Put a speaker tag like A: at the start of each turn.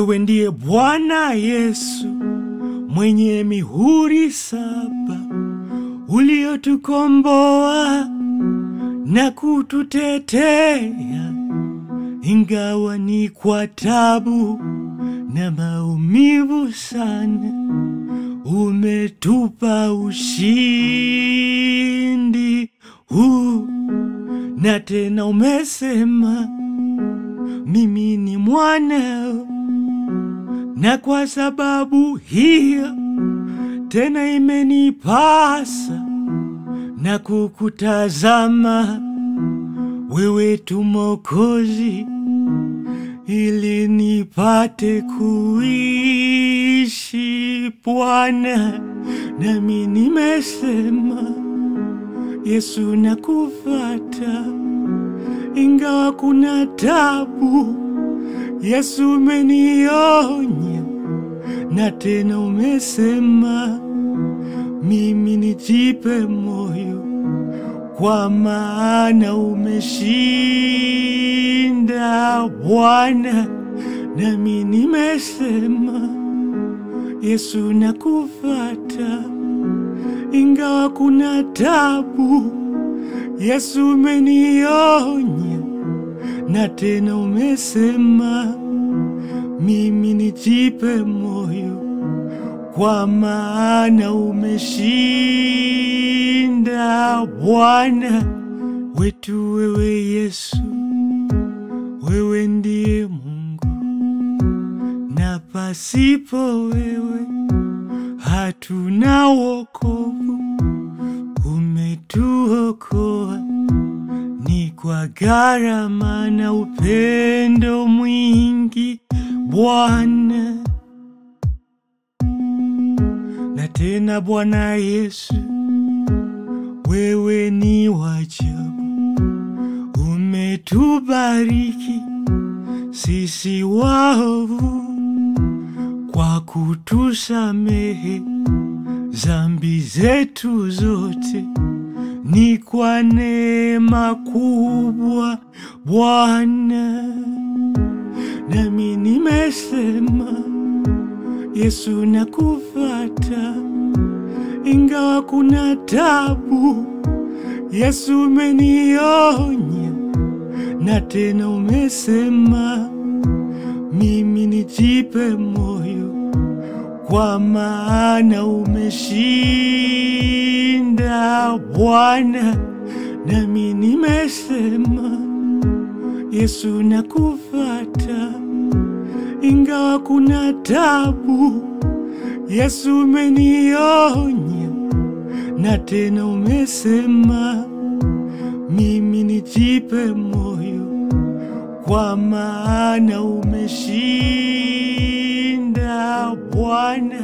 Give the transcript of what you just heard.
A: Wewe ndiye Bwana Yesu, mwenye mihuri 7, uliotukomboa na kututetea, ingawa ni kwa tabu na maumivu sana. Umetupa ushindi huu, na tena umesema mimi ni mwanao, na kwa sababu hiyo tena imenipasa na kukutazama wewe tu Mwokozi, ili nipate kuishi Bwana. Nami nimesema Yesu nakufuata, ingawa kuna tabu. Yesu umenionya, na tena umesema mimi nijipe moyo, kwa maana umeshinda Bwana. Nami nimesema Yesu nakufuata, ingawa kuna tabu. Yesu umenionya, na tena umesema mimi nijipe moyo, kwa maana umeshinda Bwana wetu. Wewe Yesu, wewe ndiye Mungu, na pasipo wewe hatuna wokovu. Umetuokoa ni kwa gharama na upendo mwingi Bwana. Na tena Bwana Yesu, wewe ni wa ajabu. Umetubariki sisi waovu kwa kutusamehe dhambi zetu zote. Ni kwa neema kubwa Bwana. Nami nimesema Yesu nakufuata, ingawa kuna tabu. Yesu umenionya, na tena umesema mimi nijipe moyo, kwa maana umeshinda Bwana. Nami nimesema Yesu nakufuata, ingawa kuna tabu. Yesu umenionya, na tena umesema mimi nijipe moyo, kwa maana umeshinda Bwana.